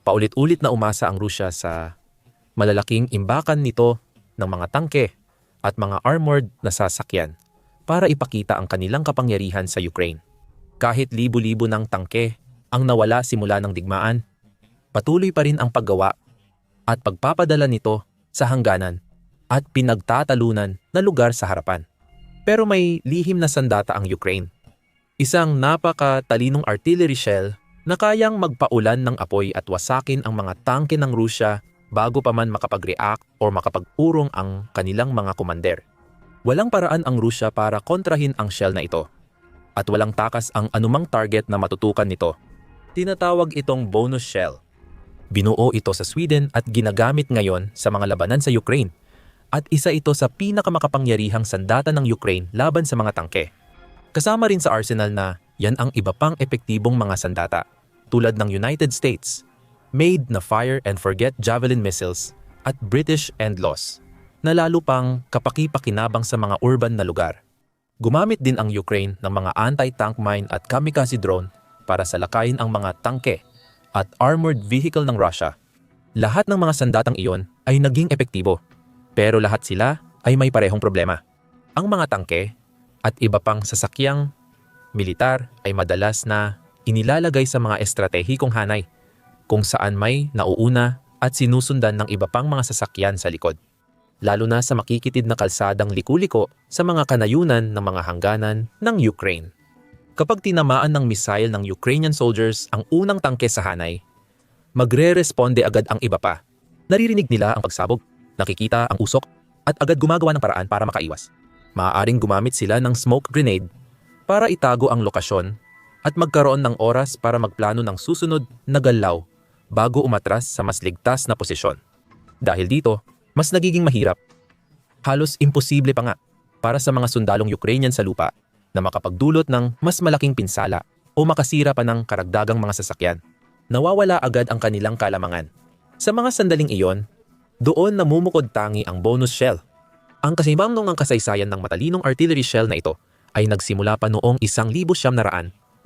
Paulit-ulit na umasa ang Rusya sa malalaking imbakan nito ng mga tangke at mga armored na sasakyan para ipakita ang kanilang kapangyarihan sa Ukraine. Kahit libo-libo ng tangke ang nawala simula ng digmaan, patuloy pa rin ang paggawa at pagpapadala nito sa hangganan at pinagtatalunan na lugar sa harapan. Pero may lihim na sandata ang Ukraine. Isang napakatalinong artillery shell na kayang magpaulan ng apoy at wasakin ang mga tangke ng Rusya bago pa man makapag-react o makapag-urong ang kanilang mga komander. Walang paraan ang Rusya para kontrahin ang shell na ito. At walang takas ang anumang target na matutukan nito. Tinatawag itong bonus shell. Binuo ito sa Sweden at ginagamit ngayon sa mga labanan sa Ukraine. At isa ito sa pinakamakapangyarihang sandata ng Ukraine laban sa mga tangke. Kasama rin sa arsenal na yan ang iba pang epektibong mga sandata, tulad ng United States, made na fire and forget Javelin missiles at British NLAWs, na lalo pang kapaki-pakinabang sa mga urban na lugar. Gumamit din ang Ukraine ng mga anti-tank mine at kamikaze drone para salakayin ang mga tangke at armored vehicle ng Russia. Lahat ng mga sandatang iyon ay naging epektibo, pero lahat sila ay may parehong problema. Ang mga tangke at iba pang sasakyang militar ay madalas na inilalagay sa mga estratehikong hanay kung saan may nauuna at sinusundan ng iba pang mga sasakyan sa likod. Lalo na sa makikitid na kalsadang liku-liko sa mga kanayunan ng mga hangganan ng Ukraine. Kapag tinamaan ng missile ng Ukrainian soldiers ang unang tangke sa hanay, magre-responde agad ang iba pa. Naririnig nila ang pagsabog, nakikita ang usok, at agad gumagawa ng paraan para makaiwas. Maaaring gumamit sila ng smoke grenade para itago ang lokasyon at magkaroon ng oras para magplano ng susunod na galaw bago umatras sa mas ligtas na posisyon. Dahil dito, mas nagiging mahirap. Halos imposible pa nga para sa mga sundalong Ukrainian sa lupa na makapagdulot ng mas malaking pinsala o makasira pa ng karagdagang mga sasakyan. Nawawala agad ang kanilang kalamangan. Sa mga sandaling iyon, doon namumukod tangi ang bonus shell. Ang kasimbang ng kasaysayan ng matalinong artillery shell na ito ay nagsimula pa noong 1985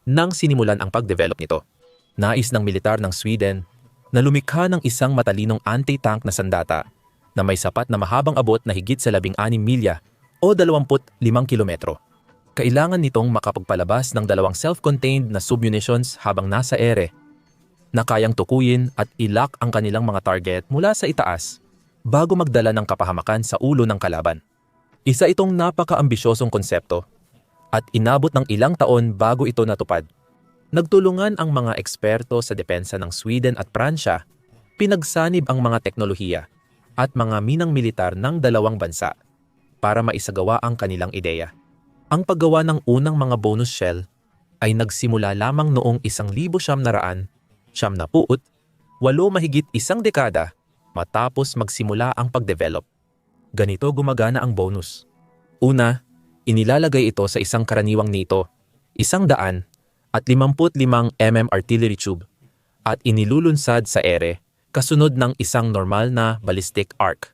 nang sinimulan ang pag-develop nito. Nais ng militar ng Sweden na lumikha ng isang matalinong anti-tank na sandata na may sapat na mahabang abot na higit sa 16 milya o 25 kilometro. Kailangan nitong makapagpalabas ng 2 self-contained na submunitions habang nasa ere na kayang tukuyin at ilak ang kanilang mga target mula sa itaas bago magdala ng kapahamakan sa ulo ng kalaban. Isa itong napaka-ambisyosong konsepto at inabot ng ilang taon bago ito natupad. Nagtulungan ang mga eksperto sa depensa ng Sweden at Pransya, pinagsanib ang mga teknolohiya at mga minang militar ng dalawang bansa para maisagawa ang kanilang ideya. Ang paggawa ng unang mga bonus shell ay nagsimula lamang noong 1978, mahigit isang dekada matapos magsimula ang pagdevelop. Ganito gumagana ang bonus. Una, inilalagay ito sa isang karaniwang NATO, 155 mm artillery tube, at inilulunsad sa ere kasunod ng isang normal na ballistic arc.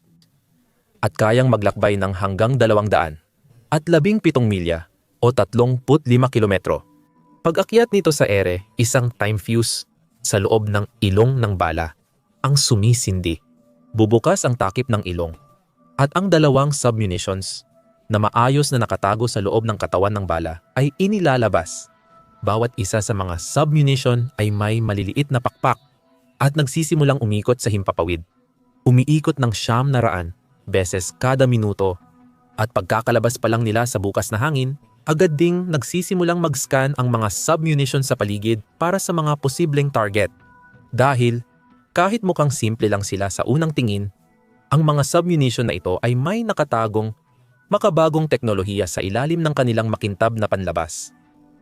At kayang maglakbay ng hanggang 200 at 17 milya o 35 kilometro. Pag-akyat nito sa ere, isang time fuse sa loob ng ilong ng bala ang sumisindi. Bubukas ang takip ng ilong at ang 2 submunitions na maayos na nakatago sa loob ng katawan ng bala ay inilalabas. Bawat isa sa mga submunition ay may maliliit na pakpak at nagsisimulang umikot sa himpapawid. Umiikot ng 900 beses kada minuto at pagkakalabas pa lang nila sa bukas na hangin, agad ding nagsisimulang mag-scan ang mga submunition sa paligid para sa mga posibleng target. Dahil kahit mukhang simple lang sila sa unang tingin, ang mga submunition na ito ay may nakatagong, makabagong teknolohiya sa ilalim ng kanilang makintab na panlabas.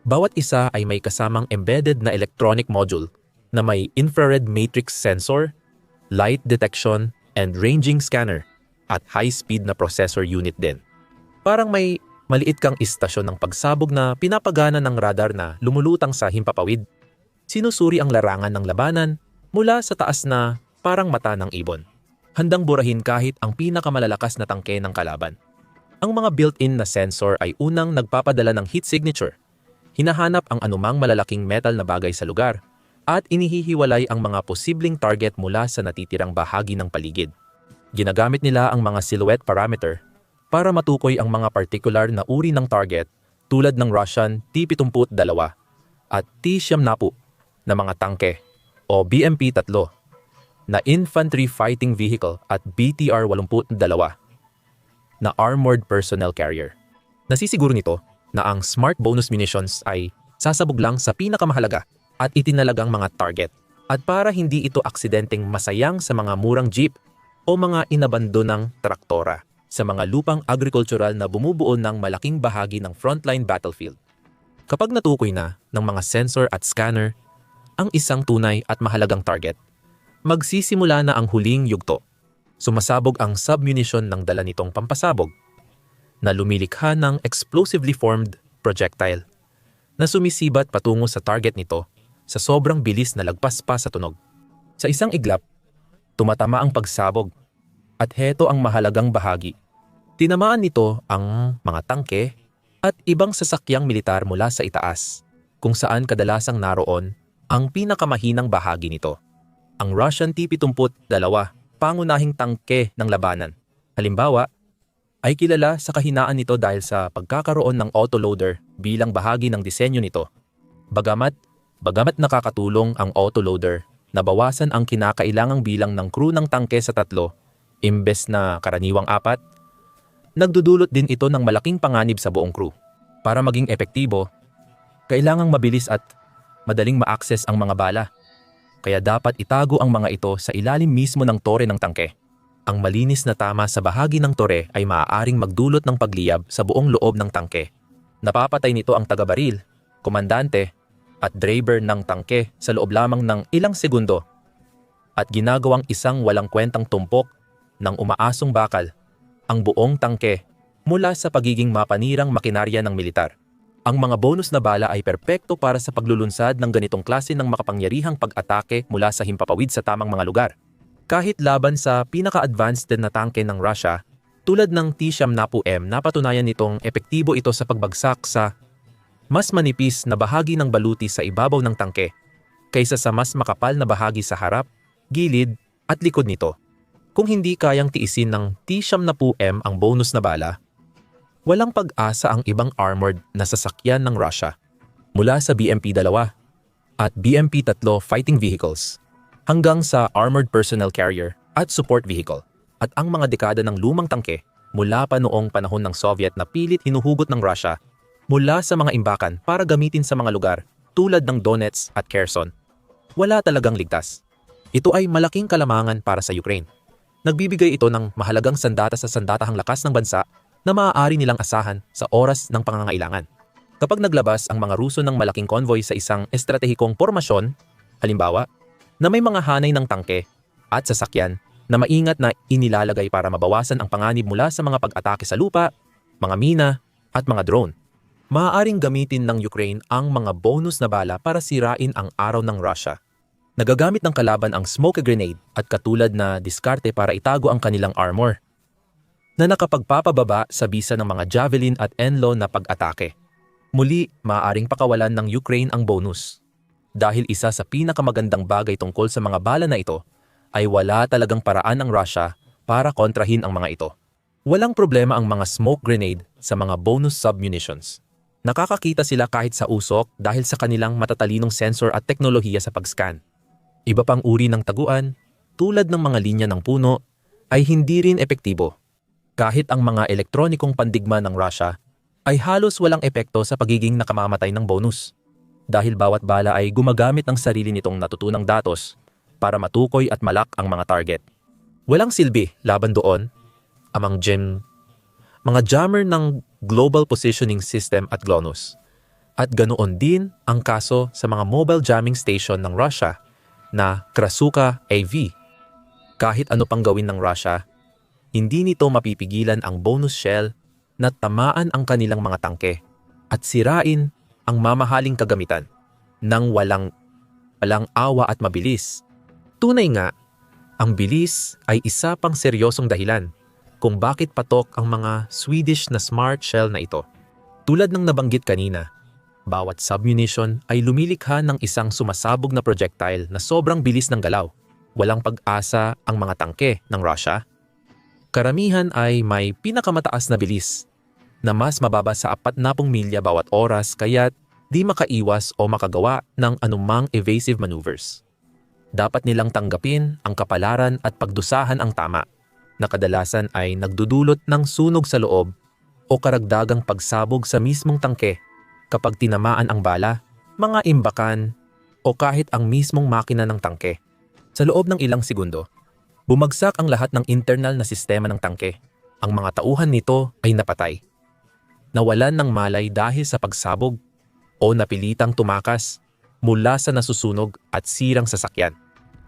Bawat isa ay may kasamang embedded na electronic module na may infrared matrix sensor, light detection, and ranging scanner, at high-speed na processor unit din. Parang may maliit kang istasyon ng pagsabog na pinapagana ng radar na lumulutang sa himpapawid. Sinusuri ang larangan ng labanan mula sa taas na parang mata ng ibon. Handang burahin kahit ang pinakamalalakas na tangke ng kalaban. Ang mga built-in na sensor ay unang nagpapadala ng heat signature. Hinahanap ang anumang malalaking metal na bagay sa lugar at inihihiwalay ang mga posibleng target mula sa natitirang bahagi ng paligid. Ginagamit nila ang mga silhouette parameter para matukoy ang mga partikular na uri ng target tulad ng Russian T-72 at T-70 na mga tangke o BMP-3 na Infantry Fighting Vehicle at BTR-82 na Armored Personnel Carrier. Nasisiguro nito na ang Smart Bonus Munitions ay sasabog lang sa pinakamahalaga at itinalagang mga target. At para hindi ito aksidenteng masayang sa mga murang jeep o mga inabandonang traktora sa mga lupang agricultural na bumubuo ng malaking bahagi ng frontline battlefield. Kapag natukoy na ng mga sensor at scanner ang isang tunay at mahalagang target, magsisimula na ang huling yugto. Sumasabog ang submunition ng dala nitong pampasabog na lumilikha ng explosively formed projectile na sumisibat patungo sa target nito sa sobrang bilis na lagpas pa sa tunog. Sa isang iglap, tumatama ang pagsabog at heto ang mahalagang bahagi. Tinamaan nito ang mga tangke at ibang sasakyang militar mula sa itaas, kung saan kadalasang naroon ang pinakamahinang bahagi nito. Ang Russian T-72, pangunahing tangke ng labanan. Halimbawa, ay kilala sa kahinaan nito dahil sa pagkakaroon ng autoloader bilang bahagi ng disenyo nito. Bagamat nakakatulong ang autoloader na bawasan ang kinakailangang bilang ng crew ng tangke sa 3, imbes na karaniwang 4, nagdudulot din ito ng malaking panganib sa buong crew. Para maging epektibo, kailangang mabilis at madaling ma-access ang mga bala. Kaya dapat itago ang mga ito sa ilalim mismo ng tore ng tangke. Ang malinis na tama sa bahagi ng tore ay maaaring magdulot ng pagliyab sa buong loob ng tangke. Napapatay nito ang taga-baril, komandante, at driver ng tangke sa loob lamang ng ilang segundo at ginagawang isang walang kwentang tumpok ng umaasong bakal ang buong tangke mula sa pagiging mapanirang makinarya ng militar. Ang mga bonus na bala ay perpekto para sa paglulunsad ng ganitong klase ng makapangyarihang pag-atake mula sa himpapawid sa tamang mga lugar. Kahit laban sa pinaka-advanced na tangke ng Russia, tulad ng T-70M, napatunayan nitong epektibo ito sa pagbagsak sa mas manipis na bahagi ng baluti sa ibabaw ng tangke kaysa sa mas makapal na bahagi sa harap, gilid at likod nito. Kung hindi kayang tiisin ng T-70M ang bonus na bala, walang pag-asa ang ibang armored na sasakyan ng Russia mula sa BMP-2 at BMP-3 fighting vehicles hanggang sa armored personnel carrier at support vehicle at ang mga dekada ng lumang tangke mula pa noong panahon ng Soviet na pilit hinuhugot ng Russia mula sa mga imbakan para gamitin sa mga lugar tulad ng Donetsk at Kherson. Wala talagang ligtas. Ito ay malaking kalamangan para sa Ukraine. Nagbibigay ito ng mahalagang sandata sa sandatahang lakas ng bansa na maaari nilang asahan sa oras ng pangangailangan. Kapag naglabas ang mga Ruso ng malaking konvoy sa isang estratehikong pormasyon, halimbawa, na may mga hanay ng tangke at sasakyan na maingat na inilalagay para mabawasan ang panganib mula sa mga pag-atake sa lupa, mga mina, at mga drone, maaaring gamitin ng Ukraine ang mga bonus na bala para sirain ang araw ng Russia. Nagagamit ng kalaban ang smoke grenade at katulad na diskarte para itago ang kanilang armor, na nakapagpapababa sa bisa ng mga Javelin at Enlo na pag-atake. Muli, maaaring pakawalan ng Ukraine ang bonus. Dahil isa sa pinakamagandang bagay tungkol sa mga bala na ito ay wala talagang paraan ng Russia para kontrahin ang mga ito. Walang problema ang mga smoke grenade sa mga bonus submunitions. Nakakakita sila kahit sa usok dahil sa kanilang matatalinong sensor at teknolohiya sa pag-scan. Iba pang uri ng taguan, tulad ng mga linya ng puno, ay hindi rin epektibo. Kahit ang mga elektronikong pandigma ng Russia ay halos walang epekto sa pagiging nakamamatay ng bonus. Dahil bawat bala ay gumagamit ng sarili nitong natutunang datos para matukoy at malak ang mga target. Walang silbi laban doon amang mga jammer ng Global Positioning System at GLONASS. At ganoon din ang kaso sa mga mobile jamming station ng Russia na Krasuka AV. Kahit ano pang gawin ng Russia, hindi nito mapipigilan ang bonus shell na tamaan ang kanilang mga tangke at sirain ang mamahaling kagamitan ng walang awa at mabilis. Tunay nga, ang bilis ay isa pang seryosong dahilan kung bakit patok ang mga Swedish na smart shell na ito. Tulad ng nabanggit kanina, Bawat submunition ay lumilikha ng isang sumasabog na projectile na sobrang bilis ng galaw. Walang pag-asa ang mga tangke ng Russia. Karamihan ay may pinakamataas na bilis na mas mababa sa 40 milya bawat oras kaya't di makaiwas o makagawa ng anumang evasive maneuvers. Dapat nilang tanggapin ang kapalaran at pagdusahan ang tama, na kadalasan ay nagdudulot ng sunog sa loob o karagdagang pagsabog sa mismong tangke kapag tinamaan ang bala, mga imbakan o kahit ang mismong makina ng tangke. Sa loob ng ilang segundo, bumagsak ang lahat ng internal na sistema ng tangke. Ang mga tauhan nito ay napatay. Nawalan ng malay dahil sa pagsabog o napilitang tumakas mula sa nasusunog at sirang sasakyan.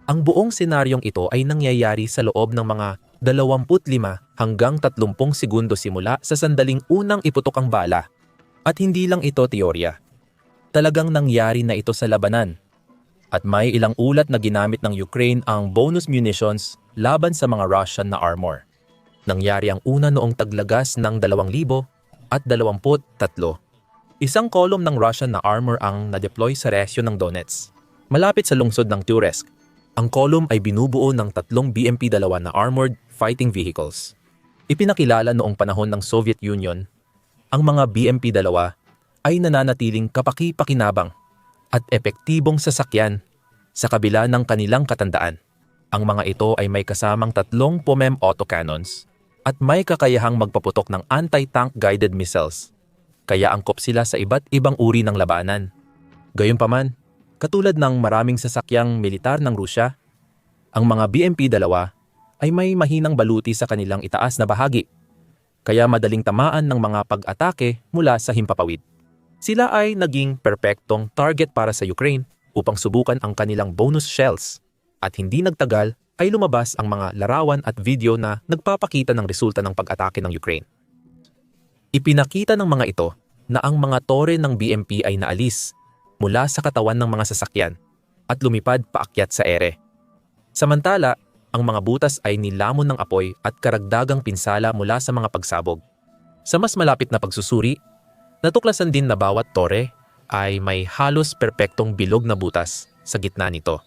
Ang buong senaryong ito ay nangyayari sa loob ng mga 25 hanggang 30 segundo simula sa sandaling unang iputok ang bala. At hindi lang ito teorya. Talagang nangyari na ito sa labanan. At may ilang ulat na ginamit ng Ukraine ang bonus munitions laban sa mga Russian na armor. Nangyari ang una noong taglagas ng 2023. Isang kolum ng Russian na armor ang na-deploy sa resyon ng Donetsk, malapit sa lungsod ng Turesk. Ang kolum ay binubuo ng 3 BMP-2 na armored fighting vehicles. Ipinakilala noong panahon ng Soviet Union, ang mga BMP-2 ay nananatiling kapaki-pakinabang at epektibong sasakyan sa kabila ng kanilang katandaan. Ang mga ito ay may kasamang 3 POMEM autocannons at may kakayahang magpaputok ng anti-tank guided missiles. Kaya angkop sila sa iba't ibang uri ng labanan. Gayunpaman, katulad ng maraming sasakyang militar ng Rusya, ang mga BMP-2 ay may mahinang baluti sa kanilang itaas na bahagi, kaya madaling tamaan ng mga pag-atake mula sa himpapawid. Sila ay naging perpektong target para sa Ukraine upang subukan ang kanilang bonus shells, at hindi nagtagal ay lumabas ang mga larawan at video na nagpapakita ng resulta ng pag-atake ng Ukraine. Ipinakita ng mga ito na ang mga tore ng BMP ay naalis mula sa katawan ng mga sasakyan at lumipad paakyat sa ere. Samantala, ang mga butas ay nilamon ng apoy at karagdagang pinsala mula sa mga pagsabog. Sa mas malapit na pagsusuri, natuklasan din na bawat tore ay may halos perpektong bilog na butas sa gitna nito.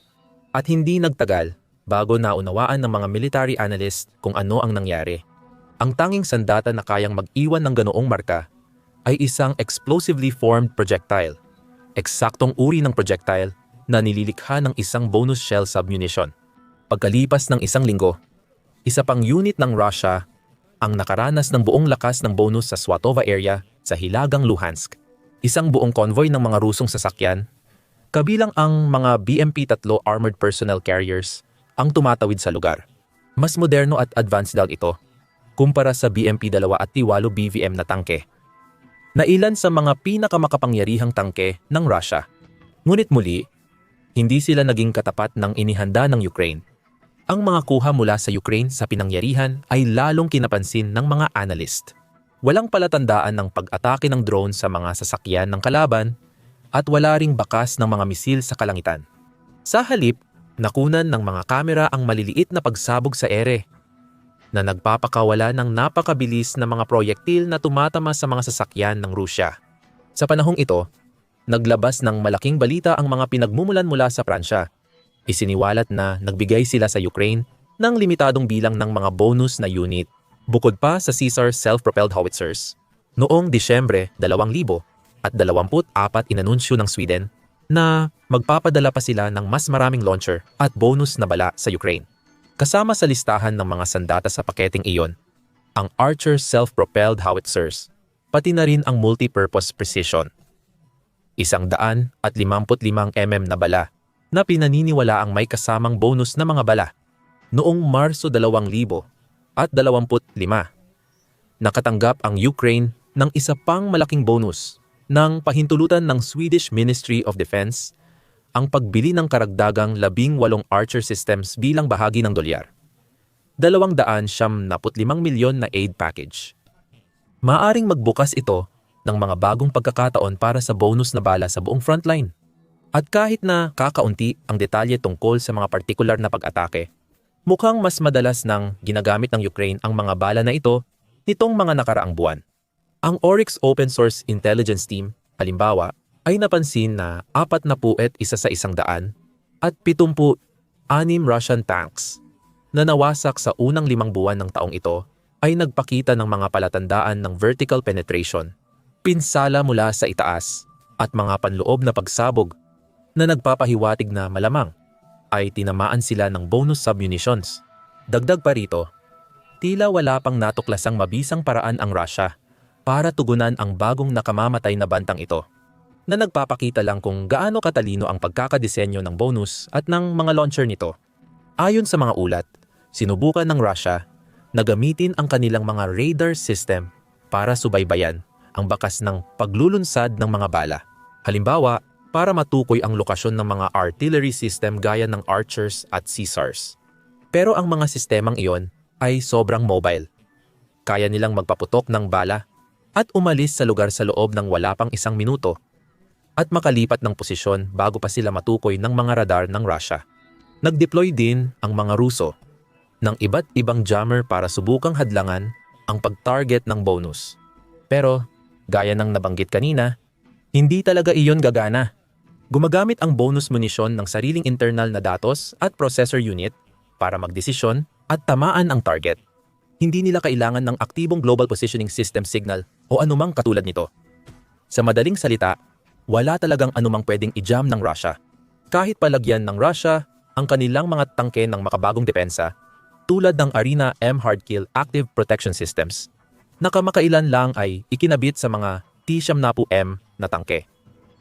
At hindi nagtagal bago naunawaan ng mga military analyst kung ano ang nangyari. Ang tanging sandata na kayang mag-iwan ng ganoong marka ay isang explosively formed projectile. Eksaktong uri ng projectile na nililikha ng isang bonus shell submunition. Pagkalipas ng 1 linggo, isa pang unit ng Russia ang nakaranas ng buong lakas ng bonus sa Swatova area sa Hilagang Luhansk. Isang buong convoy ng mga Rusong sasakyan, kabilang ang mga BMP-3 armored personnel carriers, ang tumatawid sa lugar. Mas moderno at advanced daw ito kumpara sa BMP-2 at T-8 BVM na tangke, na ilan sa mga pinakamakapangyarihang tangke ng Russia. Ngunit muli, hindi sila naging katapat ng inihanda ng Ukraine. Ang mga kuha mula sa Ukraine sa pinangyarihan ay lalong kinapansin ng mga analyst. Walang palatandaan ng pag-atake ng drone sa mga sasakyan ng kalaban at wala ring bakas ng mga misil sa kalangitan. Sa halip, nakunan ng mga kamera ang maliliit na pagsabog sa ere na nagpapakawala ng napakabilis na mga proyektil na tumatama sa mga sasakyan ng Rusya. Sa panahong ito, naglabas ng malaking balita ang mga pinagmumulan mula sa Pransya. Isiniwalat na nagbigay sila sa Ukraine ng limitadong bilang ng mga bonus na unit, bukod pa sa Caesar self-propelled howitzers. Noong Disyembre 2024, inanunsyo ng Sweden na magpapadala pa sila ng mas maraming launcher at bonus na bala sa Ukraine. Kasama sa listahan ng mga sandata sa paketeng iyon, ang Archer self-propelled howitzers, pati na rin ang multi-purpose precision. 155 mm na bala na pinaniniwala ang may kasamang bonus na mga bala. Noong Marso 2025, nakatanggap ang Ukraine ng isa pang malaking bonus nang pahintulutan ng Swedish Ministry of Defense ang pagbili ng karagdagang 18 Archer systems bilang bahagi ng dolyar. 275 milyon na aid package. Maaring magbukas ito ng mga bagong pagkakataon para sa bonus na bala sa buong frontline. At kahit na kakaunti ang detalye tungkol sa mga partikular na pag-atake, mukhang mas madalas nang ginagamit ng Ukraine ang mga bala na ito nitong mga nakaraang buwan. Ang Oryx Open Source Intelligence Team, halimbawa, ay napansin na 41 sa 100 at 76 Russian tanks na nawasak sa unang 5 buwan ng taong ito ay nagpakita ng mga palatandaan ng vertical penetration, pinsala mula sa itaas at mga panloob na pagsabog na nagpapahiwatig na malamang ay tinamaan sila ng bonus submunitions. Dagdag pa rito, tila wala pang natuklasang mabisang paraan ang Russia para tugunan ang bagong nakamamatay na bantang ito, na nagpapakita lang kung gaano katalino ang pagkakadesenyo ng bonus at ng mga launcher nito. Ayon sa mga ulat, sinubukan ng Russia na gamitin ang kanilang mga radar system para subaybayan ang bakas ng paglulunsad ng mga bala. Halimbawa, para matukoy ang lokasyon ng mga artillery system gaya ng Archers at Caesars. Pero ang mga sistemang iyon ay sobrang mobile. Kaya nilang magpaputok ng bala at umalis sa lugar sa loob ng wala pang 1 minuto at makalipat ng posisyon bago pa sila matukoy ng mga radar ng Russia. Nag-deploy din ang mga Ruso ng iba't ibang jammer para subukang hadlangan ang pag-target ng bonus. Pero, gaya ng nabanggit kanina, hindi talaga iyon gagana. Gumagamit ang bonus munisyon ng sariling internal na datos at processor unit para magdesisyon at tamaan ang target. Hindi nila kailangan ng aktibong global positioning system signal o anumang katulad nito. Sa madaling salita, wala talagang anumang pwedeng i-jam ng Russia. Kahit palagyan ng Russia ang kanilang mga tangke ng makabagong depensa, tulad ng Arena M Hardkill Active Protection Systems, na kamakailan lang ay ikinabit sa mga T-70M na tangke.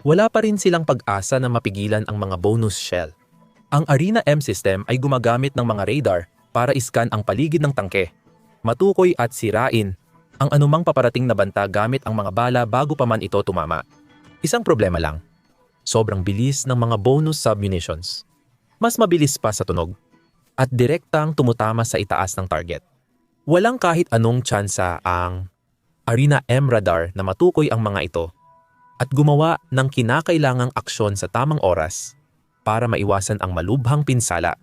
Wala pa rin silang pag-asa na mapigilan ang mga bonus shell. Ang Arena M system ay gumagamit ng mga radar para iskan ang paligid ng tangke, matukoy at sirain ang anumang paparating na banta gamit ang mga bala bago pa man ito tumama. Isang problema lang, sobrang bilis ng mga bonus submunitions. Mas mabilis pa sa tunog at direktang tumutama sa itaas ng target. Walang kahit anong tsansa ang Arena M radar na matukoy ang mga ito at gumawa ng kinakailangang aksyon sa tamang oras para maiwasan ang malubhang pinsala.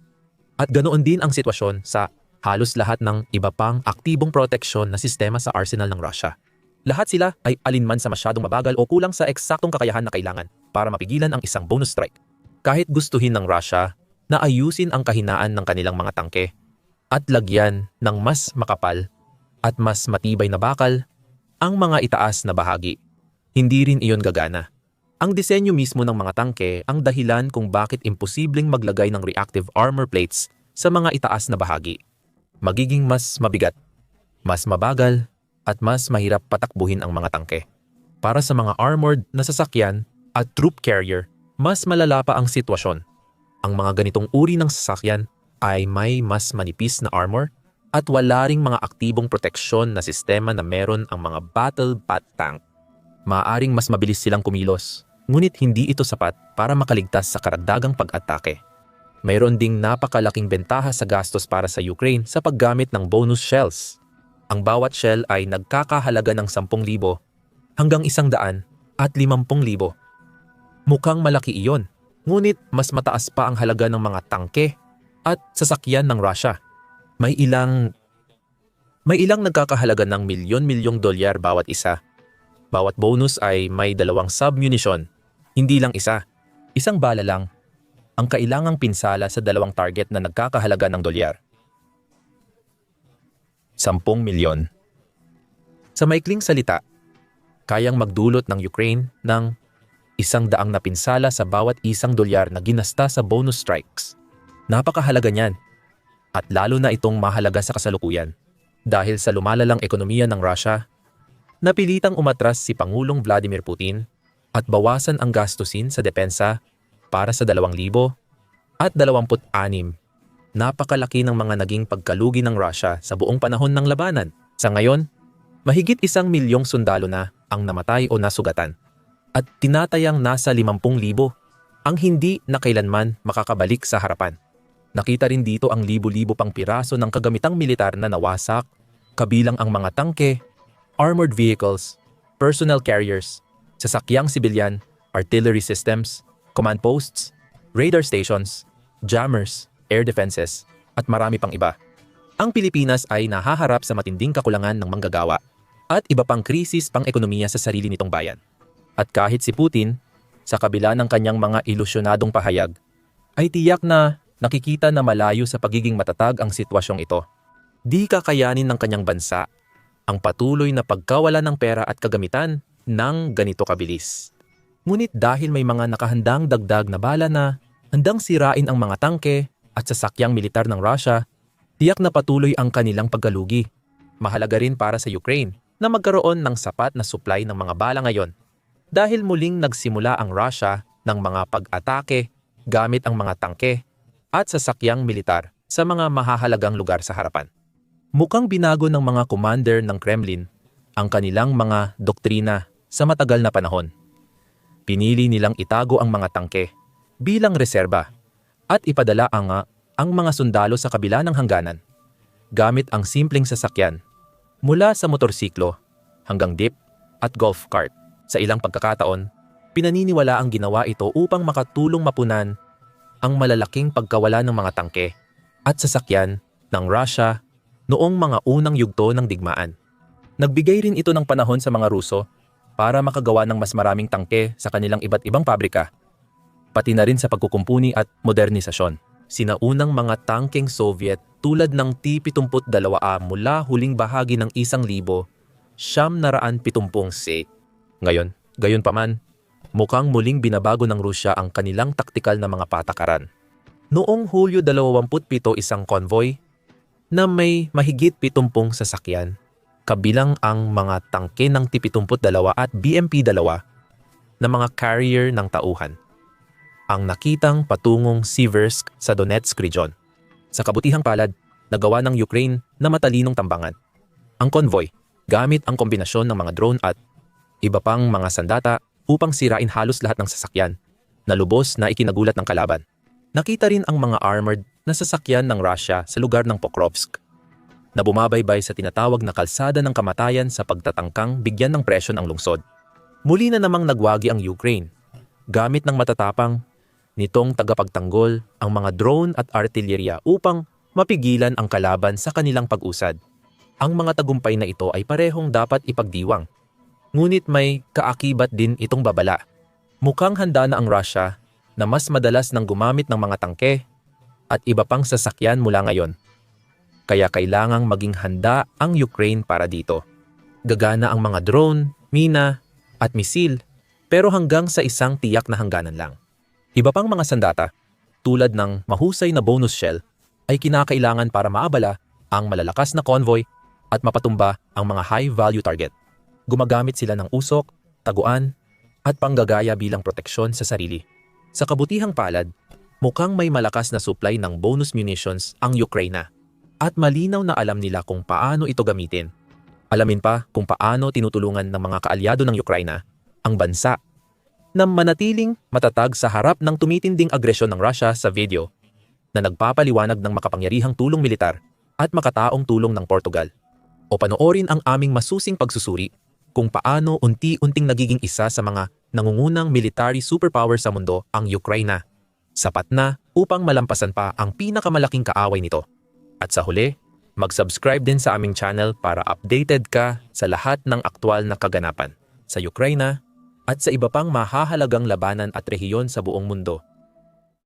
At ganoon din ang sitwasyon sa halos lahat ng iba pang aktibong proteksyon na sistema sa arsenal ng Russia. Lahat sila ay alinman sa masyadong mabagal o kulang sa eksaktong kakayahan na kailangan para mapigilan ang isang bonus strike. Kahit gustuhin ng Russia na ayusin ang kahinaan ng kanilang mga tangke at lagyan ng mas makapal at mas matibay na bakal ang mga itaas na bahagi, hindi rin iyon gagana. Ang disenyo mismo ng mga tangke ang dahilan kung bakit imposibleng maglagay ng reactive armor plates sa mga itaas na bahagi. Magiging mas mabigat, mas mabagal, at mas mahirap patakbuhin ang mga tangke. Para sa mga armored na sasakyan at troop carrier, mas malala pa ang sitwasyon. Ang mga ganitong uri ng sasakyan ay may mas manipis na armor at wala ring mga aktibong proteksyon na sistema na meron ang mga battle bat tank. Maaaring mas mabilis silang kumilos, ngunit hindi ito sapat para makaligtas sa karagdagang pag-atake. Mayroon ding napakalaking bentaha sa gastos para sa Ukraine sa paggamit ng bonus shells. Ang bawat shell ay nagkakahalaga ng 10,000 hanggang 150,000. Mukhang malaki iyon, ngunit mas mataas pa ang halaga ng mga tangke at sasakyan ng Russia. May ilang nagkakahalaga ng milyon-milyong dolyar bawat isa. Bawat bonus ay may 2 submunition, hindi lang isa. Isang bala lang ang kailangang pinsala sa 2 target na nagkakahalaga ng dolyar. 10 milyon. Sa maikling salita, kayang magdulot ng Ukraine ng 100 na pinsala sa bawat $1 na ginasta sa bonus strikes. Napakahalaga niyan. At lalo na itong mahalaga sa kasalukuyan. Dahil sa lumalalang ekonomiya ng Russia, napilitang umatras si Pangulong Vladimir Putin at bawasan ang gastusin sa depensa para sa 2026. Napakalaki ng mga naging pagkalugi ng Russia sa buong panahon ng labanan. Sa ngayon, mahigit 1 milyong sundalo na ang namatay o nasugatan at tinatayang nasa 50,000 ang hindi na kailanman makakabalik sa harapan. Nakita rin dito ang libo-libo pang piraso ng kagamitang militar na nawasak, kabilang ang mga tangke, armored vehicles, personnel carriers, sasakyang sibilyan, artillery systems, command posts, radar stations, jammers, air defenses, at marami pang iba. Ang Pilipinas ay nahaharap sa matinding kakulangan ng manggagawa at iba pang krisis pang ekonomiya sa sarili nitong bayan. At kahit si Putin Sa kabila ng kanyang mga ilusyonadong pahayag, ay tiyak na nakikita na malayo sa pagiging matatag ang sitwasyong ito. Di kakayanin ng kanyang bansa ang patuloy na pagkawala ng pera at kagamitan ng ganito kabilis. Ngunit dahil may mga nakahandang dagdag na bala na handang sirain ang mga tangke at sasakyang militar ng Russia, tiyak na patuloy ang kanilang pagkalugi. Mahalaga rin para sa Ukraine na magkaroon ng sapat na supply ng mga bala ngayon dahil muling nagsimula ang Russia ng mga pag-atake gamit ang mga tangke at sasakyang militar sa mga mahahalagang lugar sa harapan. Mukhang binago ng mga commander ng Kremlin ang kanilang mga doktrina sa matagal na panahon. Pinili nilang itago ang mga tangke bilang reserba at ipadala ang mga sundalo sa kabila ng hangganan gamit ang simpleng sasakyan mula sa motorsiklo hanggang jeep at golf cart. Sa ilang pagkakataon, pinaniniwala ang ginawa ito upang makatulong mapunan ang malalaking pagkawala ng mga tangke at sasakyan ng Russia noong mga unang yugto ng digmaan. Nagbigay rin ito ng panahon sa mga Ruso para makagawa ng mas maraming tangke sa kanilang iba't ibang pabrika, pati na rin sa pagkukumpuni at modernisasyon. Sinaunang mga tangkeng Soviet tulad ng T-72A mula huling bahagi ng 1970. Gayunpaman, mukhang muling binabago ng Rusya ang kanilang taktikal na mga patakaran. Noong Hulyo 27, isang convoy na may mahigit 70 sasakyan, kabilang ang mga tangke ng T-72 at BMP-2 na mga carrier ng tauhan, ang nakitang patungong Siversk sa Donetsk region. Sa kabutihang palad, nagawa ng Ukraine na matalinong tambangan ang convoy gamit ang kombinasyon ng mga drone at iba pang mga sandata upang sirain halos lahat ng sasakyan na lubos na ikinagulat ng kalaban. Nakita rin ang mga armored na sasakyan ng Russia sa lugar ng Pokrovsk na bumabaybay sa tinatawag na kalsada ng kamatayan sa pagtatangkang bigyan ng presyon ang lungsod. Muli na namang nagwagi ang Ukraine gamit ng matatapang nitong tagapagtanggol ang mga drone at artillerya upang mapigilan ang kalaban sa kanilang pag-usad. Ang mga tagumpay na ito ay parehong dapat ipagdiwang. Ngunit may kaakibat din itong babala. Mukhang handa na ang Russia na mas madalas nang gumamit ng mga tangke at iba pang sasakyan mula ngayon. Kaya kailangang maging handa ang Ukraine para dito. Gagana ang mga drone, mina at misil, pero hanggang sa isang tiyak na hangganan lang. Iba pang mga sandata, tulad ng mahusay na bonus shell, ay kinakailangan para maabala ang malalakas na convoy at mapatumba ang mga high-value target. Gumagamit sila ng usok, taguan, at panggagaya bilang proteksyon sa sarili. Sa kabutihang palad, mukhang may malakas na supply ng bonus munitions ang Ukraine at malinaw na alam nila kung paano ito gamitin. Alamin pa kung paano tinutulungan ng mga kaalyado ng Ukraine ang bansa na manatiling matatag sa harap ng tumitinding agresyon ng Russia sa video na nagpapaliwanag ng makapangyarihang tulong militar at makataong tulong ng Portugal. O panoorin ang aming masusing pagsusuri kung paano unti-unting nagiging isa sa mga nangungunang military superpower sa mundo ang Ukraine. Sapat na upang malampasan pa ang pinakamalaking kaaway nito. At sa huli, mag-subscribe din sa aming channel para updated ka sa lahat ng aktwal na kaganapan sa Ukraine at sa iba pang mahahalagang labanan at rehiyon sa buong mundo.